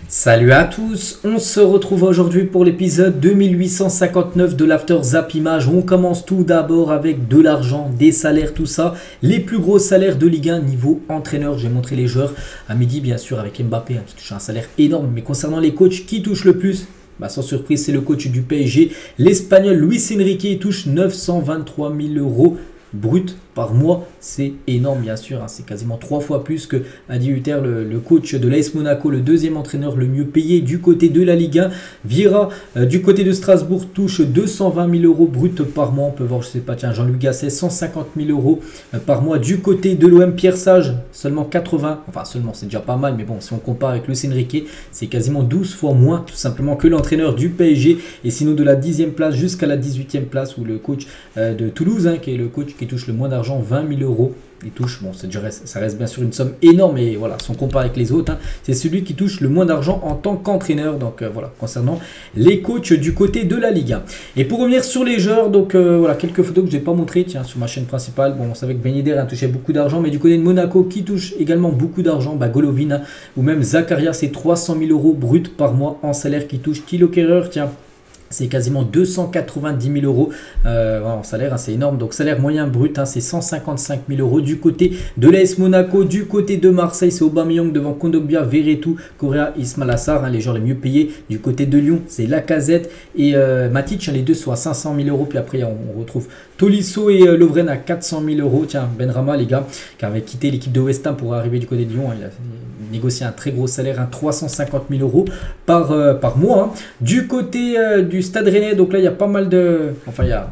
Salut à tous, on se retrouve aujourd'hui pour l'épisode 2859 de l'After Zap Image. On commence tout d'abord avec de l'argent, des salaires, tout ça. Les plus gros salaires de Ligue 1 niveau entraîneur. J'ai montré les joueurs à midi bien sûr avec Mbappé qui touche un salaire énorme. Mais concernant les coachs qui touchent le plus, sans surprise c'est le coach du PSG. L'Espagnol Luis Enrique il touche 923 000 euros brut par mois, c'est énorme bien sûr, c'est quasiment 3 fois plus que Adi Hutter, le coach de l'AS Monaco, le deuxième entraîneur le mieux payé du côté de la Ligue 1. Vieira du côté de Strasbourg touche 220 000 euros brut par mois. On peut voir, je sais pas, tiens, Jean-Luc Gasset 150 000 euros par mois. Du côté de l'OM, Pierre Sage seulement 80, enfin seulement c'est déjà pas mal, mais bon si on compare avec Luis Enrique c'est quasiment 12 fois moins tout simplement que l'entraîneur du PSG. Et sinon de la 10e place jusqu'à la 18e place où le coach de Toulouse qui est le coach qui touche le moins d'argent, 20 000 euros. Il touche, bon, ça reste bien sûr une somme énorme, mais voilà, si on compare avec les autres, c'est celui qui touche le moins d'argent en tant qu'entraîneur. Donc voilà, concernant les coachs du côté de la Ligue 1. Et pour revenir sur les joueurs, donc voilà, quelques photos que je n'ai pas montrées, tiens, sur ma chaîne principale. Bon, on savait que Ben Yedder touchait beaucoup d'argent, mais du côté de Monaco, qui touche également beaucoup d'argent, Golovin, ou même Zakaria, c'est 300 000 euros brut par mois en salaire qui touche. Thilo Kehrer, tiens, c'est quasiment 290 000 euros en salaire, c'est énorme. Donc salaire moyen brut, c'est 155 000 euros. Du côté de l'AS Monaco, du côté de Marseille, c'est Aubameyang devant Kondogbia, Verretou, Correa, Ismail Assar, les joueurs les mieux payés. Du côté de Lyon, c'est Lacazette et Matic, les deux sont à 500 000 euros. Puis après, on retrouve Tolisso et Lovren à 400 000 euros. Tiens, Benrahma, les gars, qui avait quitté l'équipe de West Ham pour arriver du côté de Lyon, il a négocié un très gros salaire, 350 000 euros par mois. Du côté du Stade Rennais, donc là il y a pas mal de, enfin il y a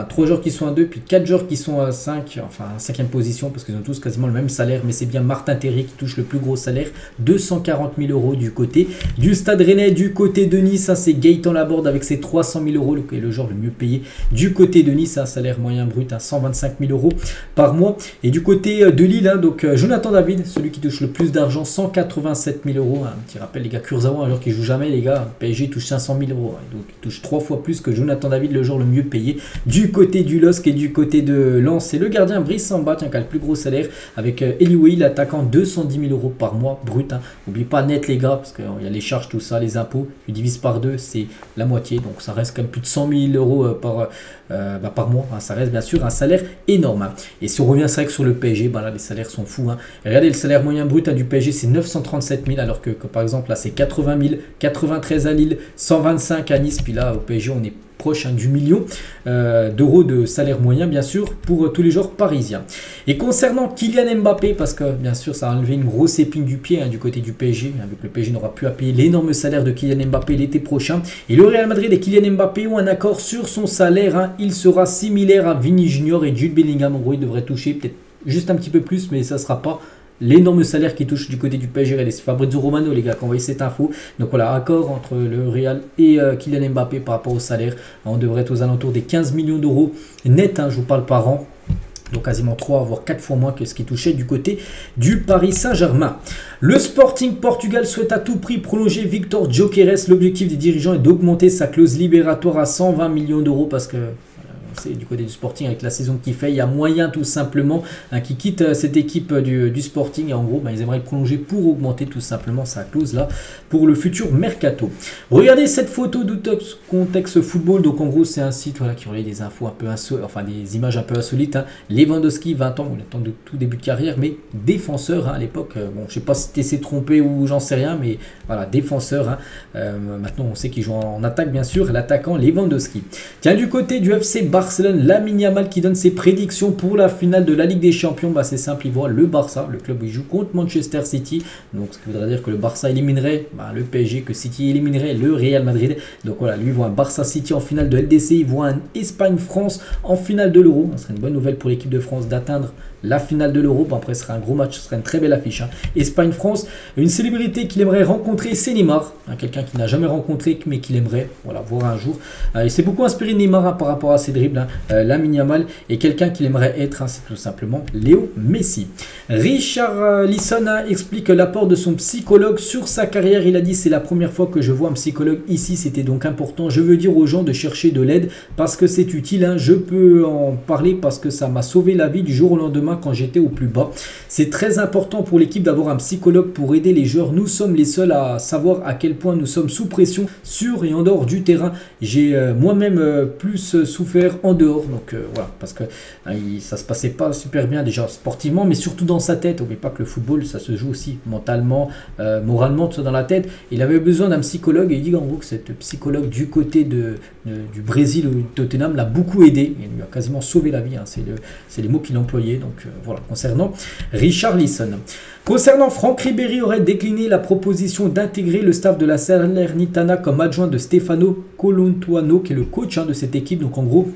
3 joueurs qui sont à 2, puis 4 joueurs qui sont à 5, enfin 5e position parce qu'ils ont tous quasiment le même salaire, mais c'est bien Martin Terry qui touche le plus gros salaire, 240 000 euros du côté du Stade Rennais. Du côté de Nice, c'est Gaëtan Laborde avec ses 300 000 euros, le joueur le mieux payé du côté de Nice, un salaire moyen brut à 125 000 euros par mois. Et du côté de Lille, donc Jonathan David, celui qui touche le plus d'argent, 187 000 euros. Un petit rappel les gars, Kurzawa, un joueur qui joue jamais les gars, PSG touche 500 000 euros, donc il touche 3 fois plus que Jonathan David, le joueur le mieux payé. Du côté du LOSC et du côté de Lens, c'est le gardien Brice Samba qui a le plus gros salaire avec Eliway, l'attaquant, 210 000 euros par mois brut. N'oubliez pas net les gars, parce qu'il y a les charges, tout ça, les impôts, tu divises par 2, c'est la moitié, donc ça reste quand même plus de 100 000 euros par mois. Ça reste bien sûr un salaire énorme. Et si on revient, c'est vrai que sur le PSG, là les salaires sont fous. Regardez, le salaire moyen brut du PSG c'est 937 000, alors que par exemple là c'est 80 000, 93 à Lille, 125 à Nice, puis là au PSG on est proche du million d'euros de salaire moyen bien sûr pour tous les joueurs parisiens. Et concernant Kylian Mbappé, parce que bien sûr ça a enlevé une grosse épine du pied du côté du PSG, vu que le PSG n'aura plus à payer l'énorme salaire de Kylian Mbappé l'été prochain, et le Real Madrid et Kylian Mbappé ont un accord sur son salaire, il sera similaire à Vini Junior et Jude Bellingham. En gros il devrait toucher peut-être juste un petit peu plus, mais ça sera pas l'énorme salaire qui touche du côté du PSG. C'est Fabrizio Romano les gars qui ont envoyé cette info. Donc voilà, accord entre le Real et Kylian Mbappé par rapport au salaire. On devrait être aux alentours des 15 millions d'euros net, je vous parle par an. Donc quasiment 3 voire 4 fois moins que ce qui touchait du côté du Paris Saint-Germain. Le Sporting Portugal souhaite à tout prix prolonger Victor Gyökeres. L'objectif des dirigeants est d'augmenter sa clause libératoire à 120 millions d'euros parce que c'est du côté du Sporting avec la saison qui fait, il y a moyen tout simplement qui quitte cette équipe du Sporting, et en gros ils aimeraient le prolonger pour augmenter tout simplement sa clause là pour le futur mercato. Regardez cette photo de contexte football, donc en gros c'est un site qui relaie des infos un peu des images un peu insolites. Lewandowski 20 ans, il attend de tout début de carrière, mais défenseur à l'époque, bon je sais pas si tu s'est trompé ou j'en sais rien, mais voilà, défenseur. Maintenant on sait qu'il joue en attaque bien sûr, l'attaquant Lewandowski. Tiens, du côté du FC Barcelone, Lamine Yamal qui donne ses prédictions pour la finale de la Ligue des Champions. C'est simple, il voit le Barça, le club où il joue contre Manchester City, donc ce qui voudrait dire que le Barça éliminerait le PSG, que City éliminerait le Real Madrid. Donc voilà, lui il voit un Barça City en finale de LDC, il voit un Espagne-France en finale de l'Euro. Ce serait une bonne nouvelle pour l'équipe de France d'atteindre la finale de l'Euro. Après ce serait un gros match, ce serait une très belle affiche. Espagne-France, une célébrité qu'il aimerait rencontrer, c'est Neymar, quelqu'un qu'il n'a jamais rencontré mais qu'il aimerait voir un jour. Il s'est beaucoup inspiré de Neymar par rapport à ses dribbles. Lamine Yamal, et quelqu'un qu'il aimerait être, c'est tout simplement Léo Messi. Richard Lisson explique l'apport de son psychologue sur sa carrière. Il a dit: c'est la première fois que je vois un psychologue ici, c'était donc important. Je veux dire aux gens de chercher de l'aide parce que c'est utile. Je peux en parler parce que ça m'a sauvé la vie du jour au lendemain. loin quand j'étais au plus bas. C'est très important pour l'équipe d'avoir un psychologue pour aider les joueurs. Nous sommes les seuls à savoir à quel point nous sommes sous pression sur et en dehors du terrain. J'ai moi-même plus souffert en dehors. Donc voilà, parce que ça se passait pas super bien déjà sportivement, mais surtout dans sa tête. N'oubliez pas que le football, ça se joue aussi mentalement, moralement, tout ça dans la tête. Il avait besoin d'un psychologue et il dit en gros que cette psychologue du côté du Brésil ou de Tottenham l'a beaucoup aidé. Il lui a quasiment sauvé la vie. Hein. C'est les mots qu'il employait. Donc voilà, concernant Richarlison. Concernant Franck Ribéry, aurait décliné la proposition d'intégrer le staff de la Salernitana comme adjoint de Stefano Colantuono, qui est le coach de cette équipe. Donc en gros,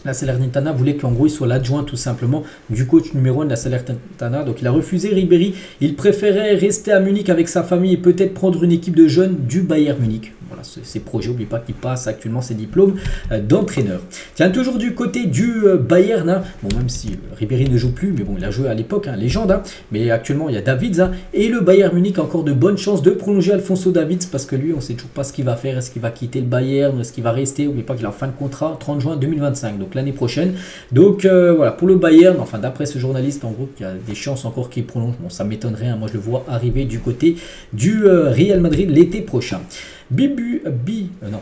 la Salernitana voulait qu'en gros il soit l'adjoint tout simplement du coach numéro 1 de la Salernitana. Donc il a refusé Ribéry. Il préférait rester à Munich avec sa famille et peut-être prendre une équipe de jeunes du Bayern Munich. Voilà, ces projets, n'oubliez pas qu'il passe actuellement ses diplômes d'entraîneur. Tiens, toujours du côté du Bayern, hein. Bon, même si Ribéry ne joue plus, mais bon, il a joué à l'époque, hein, légende, hein. Mais actuellement il y a Davids, hein. Et le Bayern Munich a encore de bonnes chances de prolonger Alphonso Davids parce que lui, on ne sait toujours pas ce qu'il va faire. Est-ce qu'il va quitter le Bayern, est-ce qu'il va rester? N'oubliez pas qu'il est en fin de contrat, 30 juin 2025, donc l'année prochaine. Donc voilà, pour le Bayern, enfin d'après ce journaliste, en gros, il y a des chances encore qu'il prolonge. Bon, ça m'étonnerait, hein. Moi je le vois arriver du côté du Real Madrid l'été prochain. Bubista,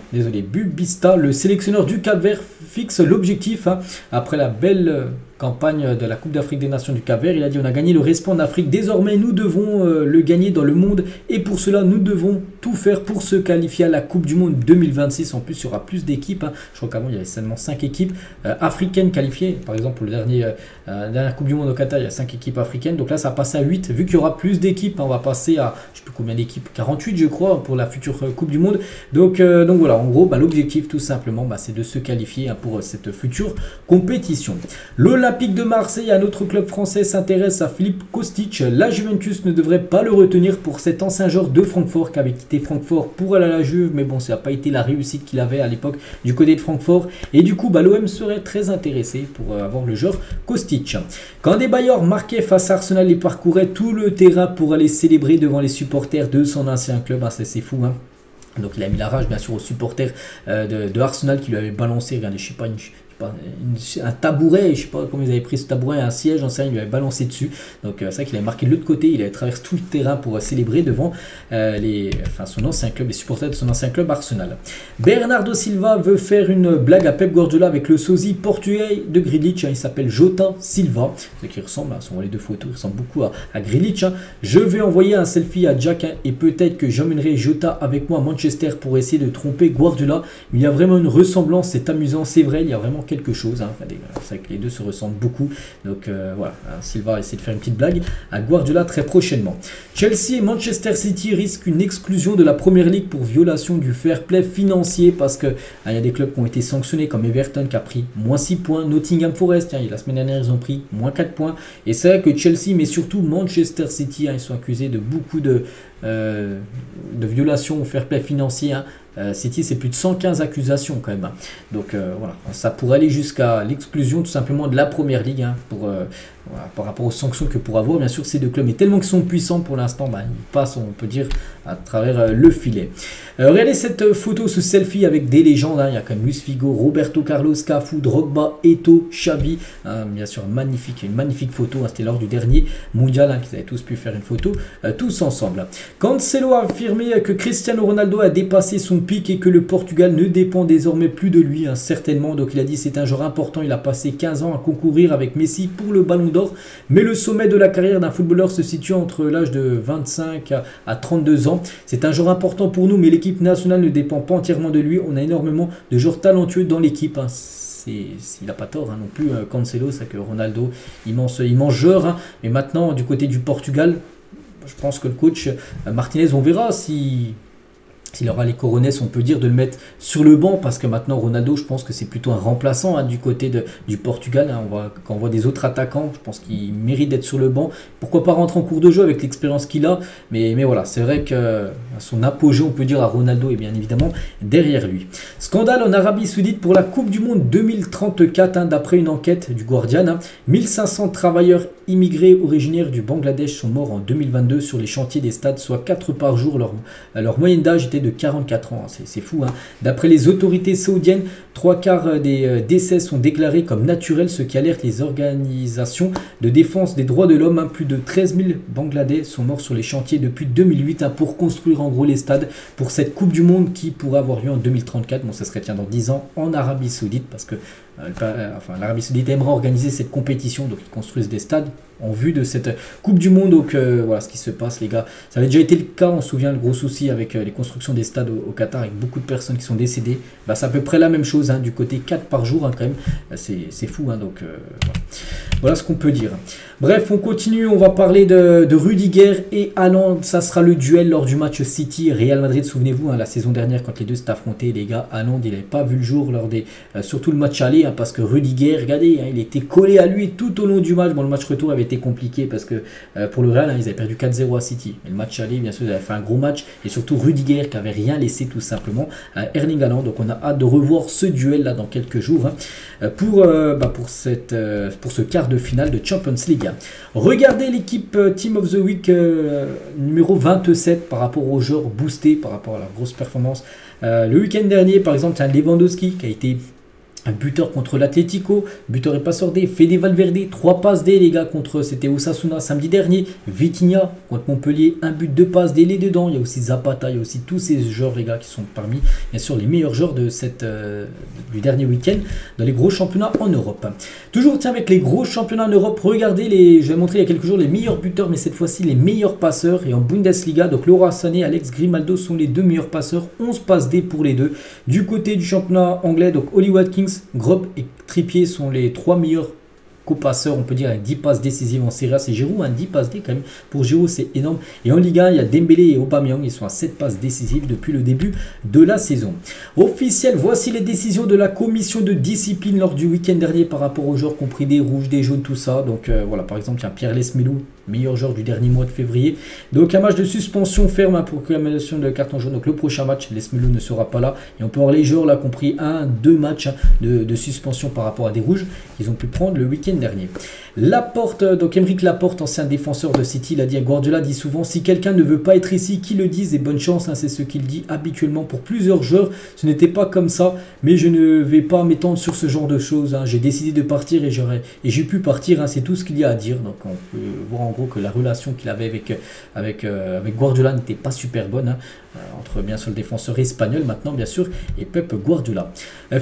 le sélectionneur du Cap-Vert, fixe l'objectif après la belle campagne de la Coupe d'Afrique des Nations du Cap-Vert. Il a dit: on a gagné le respect en Afrique, désormais nous devons le gagner dans le monde et pour cela nous devons tout faire pour se qualifier à la Coupe du Monde 2026. En plus il y aura plus d'équipes, hein. Je crois qu'avant il y avait seulement 5 équipes africaines qualifiées. Par exemple pour la dernière Coupe du Monde au Qatar, il y a 5 équipes africaines, donc là ça passe à 8. Vu qu'il y aura plus d'équipes, on va passer à je ne sais plus combien d'équipes, 48 je crois pour la future Coupe du Monde. Donc voilà, en gros l'objectif tout simplement c'est de se qualifier pour cette future compétition. L'Olympique de Marseille, un autre club français, s'intéresse à Philippe Kostic. La Juventus ne devrait pas le retenir pour cet ancien joueur de Francfort qui avait quitté Francfort pour aller à la Juve, mais bon, ça n'a pas été la réussite qu'il avait à l'époque du côté de Francfort. Et du coup, l'OM serait très intéressé pour avoir le joueur Kostic. Quand des bailleurs marquaient face à Arsenal, il parcourait tout le terrain pour aller célébrer devant les supporters de son ancien club. C'est fou, hein. Donc il a mis la rage bien sûr aux supporters de Arsenal qui lui avaient balancé, regardez, je sais pas, un tabouret, je sais pas comment ils avaient pris ce tabouret, un siège, il lui avait balancé dessus. Donc c'est vrai qu'il avait marqué de l'autre côté, il avait traversé tout le terrain pour célébrer devant son ancien club, les supporters de son ancien club Arsenal. Bernardo Silva veut faire une blague à Pep Guardiola avec le sosie portugais de Grealish, il s'appelle Jota Silva, qui ressemble, ce sont les deux photos, il ressemble beaucoup à Grealish. Je vais envoyer un selfie à Jack et peut-être que j'emmènerai Jota avec moi à Manchester pour essayer de tromper Guardiola. Il y a vraiment une ressemblance, c'est amusant, c'est vrai, il y a vraiment quelque chose, hein. C'est vrai que les deux se ressemblent beaucoup. Donc voilà, Silva essaie de faire une petite blague à Guardiola très prochainement. Chelsea et Manchester City risquent une exclusion de la Premier League pour violation du fair play financier parce que il y a des clubs qui ont été sanctionnés comme Everton qui a pris moins 6 points, Nottingham Forest, la semaine dernière ils ont pris moins 4 points et c'est vrai que Chelsea mais surtout Manchester City, ils sont accusés de beaucoup de violations au fair play financier, hein. City c'est plus de 115 accusations quand même, hein. Donc voilà, ça pourrait aller jusqu'à l'exclusion tout simplement de la Première Ligue, hein, par rapport aux sanctions que pour avoir. Bien sûr ces deux clubs, mais tellement qu'ils sont puissants pour l'instant, ils passent, on peut dire, à travers le filet. Regardez cette photo, ce selfie avec des légendes, hein. Il y a quand même Luis Figo, Roberto Carlos, Cafu, Drogba, Eto'o, Xavi, hein, bien sûr une magnifique photo, hein. C'était lors du dernier mondial, hein, qu'ils avaient tous pu faire une photo tous ensemble. Cancelo a affirmé que Cristiano Ronaldo a dépassé son pic et que le Portugal ne dépend désormais plus de lui, hein, certainement. Donc il a dit c'est un joueur important, il a passé 15 ans à concourir avec Messi pour le Ballon d'Or, mais le sommet de la carrière d'un footballeur se situe entre l'âge de 25 à 32 ans. C'est un joueur important pour nous, mais l'équipe nationale ne dépend pas entièrement de lui. On a énormément de joueurs talentueux dans l'équipe, hein. Il n'a pas tort, hein, non plus, Cancelo, c'est que Ronaldo, immense joueur, hein. Mais maintenant du côté du Portugal, je pense que le coach Martinez, on verra s'il aura les coronesses, on peut dire, de le mettre sur le banc, parce que maintenant Ronaldo, je pense que c'est plutôt un remplaçant, hein, du côté du Portugal, hein. Quand on voit des autres attaquants, je pense qu'il mérite d'être sur le banc. Pourquoi pas rentrer en cours de jeu avec l'expérience qu'il a, mais voilà, c'est vrai que son apogée, on peut dire, à Ronaldo est bien évidemment derrière lui. Scandale en Arabie Saoudite pour la Coupe du Monde 2034, hein, d'après une enquête du Guardian, hein. 1500 travailleurs immigrés originaires du Bangladesh sont morts en 2022 sur les chantiers des stades, soit 4 par jour. Leur moyenne d'âge était de 44 ans. C'est fou, hein. D'après les autorités saoudiennes, 3/4 des décès sont déclarés comme naturels, ce qui alerte les organisations de défense des droits de l'homme, hein. Plus de 13 000 Bangladais sont morts sur les chantiers depuis 2008, hein, pour construire en gros les stades pour cette Coupe du Monde qui pourra avoir lieu en 2034. Bon, ça serait dans 10 ans en Arabie Saoudite, parce que l'Arabie Saoudite aimerait organiser cette compétition, donc ils construisent des stades en vue de cette Coupe du Monde. Donc voilà ce qui se passe, les gars. Ça avait déjà été le cas, on se souvient, le gros souci avec les constructions des stades au Qatar, avec beaucoup de personnes qui sont décédées. Bah, c'est à peu près la même chose, hein, du côté 4 par jour, hein, quand même. C'est fou, hein, donc voilà ce qu'on peut dire. Bref, on continue, on va parler de Rudiger et Haaland. Ça sera le duel lors du match City-Real Madrid. Souvenez-vous, hein, la saison dernière, quand les deux s'étaient affrontés, les gars, Haaland, il n'avait pas vu le jour lors des surtout le match aller, hein, parce que Rudiger, regardez, hein, il était collé à lui tout au long du match. Bon, le match retour avait été compliqué parce que pour le Real, hein, ils avaient perdu 4-0 à City. Et le match aller, bien sûr, ils avaient fait un gros match. Et surtout Rudiger qui avait rien laissé tout simplement à Erling Haaland. Donc on a hâte de revoir ce duel là dans quelques jours, hein, pour ce quart de finale de Champions League. Regardez l'équipe Team of the Week numéro 27 par rapport aux joueurs boostés, par rapport à la grosse performance. Le week-end dernier, par exemple, c'est un Lewandowski qui a été un buteur contre l'Atlético, buteur et passeur D. Fede Valverde, 3 passes D, les gars, c'était Osasuna samedi dernier. Vitinha contre Montpellier, 1 but, 2 passes D, les dedans. Il y a aussi Zapata, il y a aussi tous ces joueurs, les gars, qui sont parmi, bien sûr, les meilleurs joueurs de du dernier week-end dans les gros championnats en Europe. Toujours, tiens, avec les gros championnats en Europe, regardez, je vais montrer il y a quelques jours les meilleurs buteurs, mais cette fois-ci les meilleurs passeurs. Et en Bundesliga, donc Leroy Sané, Alex Grimaldo sont les deux meilleurs passeurs, 11 passes D pour les deux. Du côté du championnat anglais, donc Oli Watkins, Grob et Trippier sont les 3 meilleurs co-passeurs, on peut dire, avec 10 passes décisives en Serie A. C'est Giroud, 10 passes D quand même. Pour Giroud, c'est énorme. Et en Ligue 1, il y a Dembélé et Aubameyang, ils sont à 7 passes décisives depuis le début de la saison. Officiel, voici les décisions de la commission de discipline lors du week-end dernier par rapport aux joueurs qui ont pris des rouges, des jaunes, tout ça. Donc voilà, par exemple, il y a Pierre Lesmelou, meilleur joueur du dernier mois de février. Donc un match de suspension ferme, hein, pour accumulation de carton jaune. Donc le prochain match, Lesmelou ne sera pas là. Et on peut voir les joueurs là qui ont pris 1-2 matchs, hein, de suspension par rapport à des rouges qu'ils ont pu prendre le week-end dernier. Laporte, donc Aymeric Laporte, ancien défenseur de City, il a dit à Guardiola, dit souvent: si quelqu'un ne veut pas être ici, qu'il le dise, et bonne chance, hein, c'est ce qu'il dit habituellement pour plusieurs joueurs. Ce n'était pas comme ça, mais je ne vais pas m'étendre sur ce genre de choses, hein. J'ai décidé de partir et j'ai pu partir, hein, c'est tout ce qu'il y a à dire. Donc on peut voir en gros que la relation qu'il avait avec Guardiola n'était pas super bonne, hein, entre bien sûr le défenseur espagnol maintenant bien sûr et Pep Guardiola.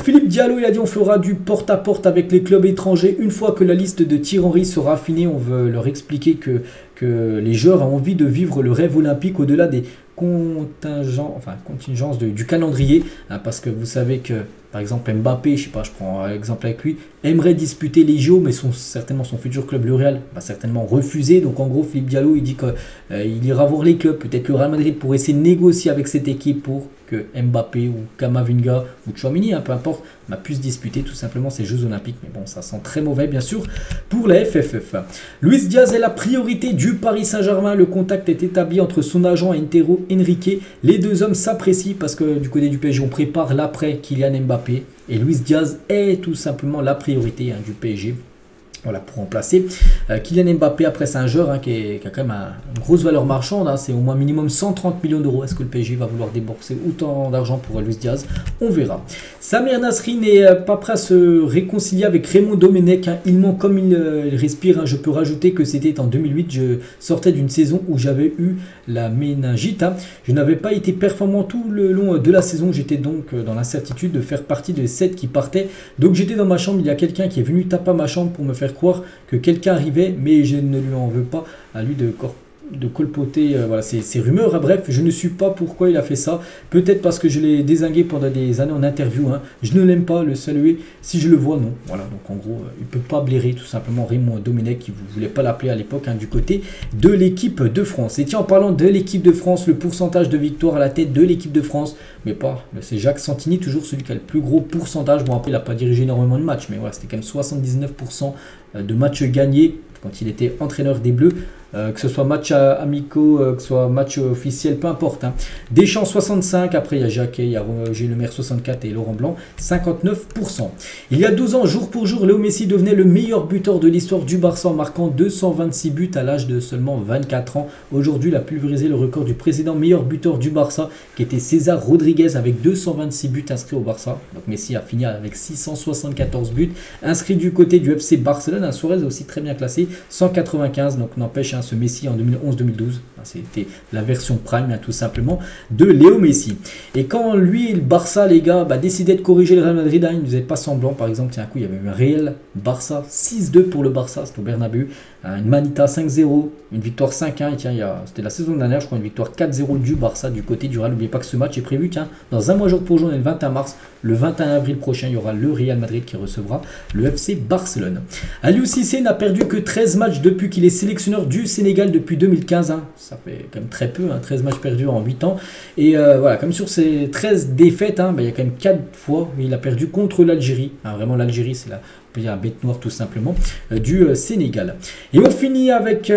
Philippe Diallo, il a dit: on fera du porte-à-porte avec les clubs étrangers une fois que la liste de Thierry Henry sera affinée. On veut leur expliquer que les joueurs ont envie de vivre le rêve olympique au-delà des contingences du calendrier, hein, parce que vous savez que par exemple Mbappé, je sais pas, je prends un exemple avec lui, aimerait disputer les JO, mais certainement son futur club, le Real, va certainement refuser. Donc en gros, Philippe Diallo, il dit qu'il ira voir les clubs, peut-être le Real Madrid, pour essayer de négocier avec cette équipe pour que Mbappé ou Kamavinga ou Tchouaméni, hein, peu importe, puisse disputer tout simplement ces Jeux Olympiques. Mais bon, ça sent très mauvais bien sûr pour la FFF. Luis Diaz est la priorité du Paris Saint-Germain. Le contact est établi entre son agent et Antero Henrique. Les deux hommes s'apprécient parce que du côté du PSG, on prépare l'après Kylian Mbappé. Et Luis Diaz est tout simplement la priorité, hein, du PSG. Voilà, pour remplacer Kylian Mbappé. Après, c'est un joueur, hein, qui a quand même une grosse valeur marchande, hein, c'est au moins minimum 130 millions d'euros. Est-ce que le PSG va vouloir débourser autant d'argent pour Luis Diaz? On verra. Samir Nasri n'est pas prêt à se réconcilier avec Raymond Domenech, hein. Il ment comme il respire, hein. Je peux rajouter que c'était en 2008. Je sortais d'une saison où j'avais eu la méningite, hein. Je n'avais pas été performant tout le long de la saison. J'étais donc dans l'incertitude de faire partie des 7 qui partaient. Donc j'étais dans ma chambre. Il y a quelqu'un qui est venu taper à ma chambre pour me faire croire que quelqu'un arrivait, mais je ne lui en veux pas à lui de colpoter voilà, ces rumeurs, hein. Bref, je ne sais pas pourquoi il a fait ça. Peut-être parce que je l'ai dézingué pendant des années en interview, hein. Je ne l'aime pas, le saluer si je le vois, non. Voilà, donc en gros, il ne peut pas blairer tout simplement Raymond Domenech, qui ne voulait pas l'appeler à l'époque, hein, du côté de l'équipe de France. Et tiens, en parlant de l'équipe de France, le pourcentage de victoire à la tête de l'équipe de France, mais pas, c'est Jacques Santini, toujours celui qui a le plus gros pourcentage. Bon, après, il n'a pas dirigé énormément de matchs, mais voilà, c'était quand même 79% de matchs gagnés quand il était entraîneur des Bleus. que ce soit match amicaux, que ce soit match officiel, peu importe. Hein. Deschamps 65, après il y a Jacquet, il y a Gilles Lemaire 64 et Laurent Blanc 59%. Il y a 12 ans, jour pour jour, Léo Messi devenait le meilleur buteur de l'histoire du Barça en marquant 226 buts à l'âge de seulement 24 ans. Aujourd'hui, il a pulvérisé le record du précédent meilleur buteur du Barça qui était César Rodriguez avec 226 buts inscrits au Barça. Donc Messi a fini avec 674 buts inscrits du côté du FC Barcelone. Un Suarez aussi très bien classé, 195. Donc n'empêche, hein, ce Messi en 2011-2012, c'était la version prime tout simplement de Léo Messi. Et quand lui, le Barça, les gars, décidait de corriger le Real Madrid, hein, il ne faisait pas semblant. Par exemple, tiens, un coup, il y avait eu un réel Barça 6-2 pour le Barça, c'était au Bernabeu. Une Manita 5-0, une victoire 5-1. Et tiens, c'était la saison dernière, je crois, une victoire 4-0 du Barça du côté du Real. N'oubliez pas que ce match est prévu dans un mois jour pour jour, on est le 21 mars. Le 21 avril prochain, il y aura le Real Madrid qui recevra le FC Barcelone. Aliou Cissé n'a perdu que 13 matchs depuis qu'il est sélectionneur du Sénégal depuis 2015. Hein. Ça fait quand même très peu, 13 matchs perdus en 8 ans. Et voilà, comme sur ces 13 défaites, il y a quand même 4 fois où il a perdu contre l'Algérie. Vraiment, l'Algérie, c'est la bête noire tout simplement du Sénégal. Et on finit avec,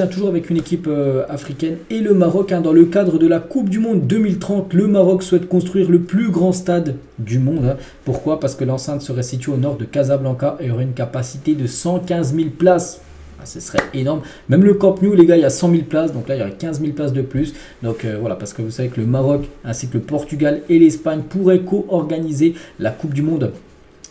toujours avec une équipe africaine et le Maroc. Dans le cadre de la Coupe du Monde 2030, le Maroc souhaite construire le plus grand stade du monde. Pourquoi? Parce que l'enceinte serait située au nord de Casablanca et aurait une capacité de 115 000 places. Ce serait énorme. Même le Camp Nou, les gars, il y a 100 000 places. Donc là, il y aurait 15 000 places de plus. Donc voilà, parce que vous savez que le Maroc ainsi que le Portugal et l'Espagne pourraient co-organiser la Coupe du Monde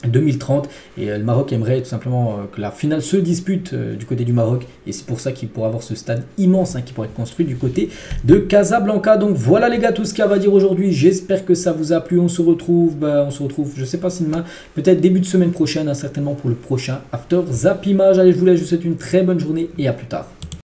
2030 et le Maroc aimerait tout simplement que la finale se dispute du côté du Maroc et c'est pour ça qu'il pourra avoir ce stade immense qui pourrait être construit du côté de Casablanca. Donc voilà les gars, tout ce qu'il y a à dire aujourd'hui. J'espère que ça vous a plu. On se retrouve, je sais pas si demain, peut-être début de semaine prochaine, certainement pour le prochain After Zap Image. Allez, je vous laisse, je vous souhaite une très bonne journée et à plus tard.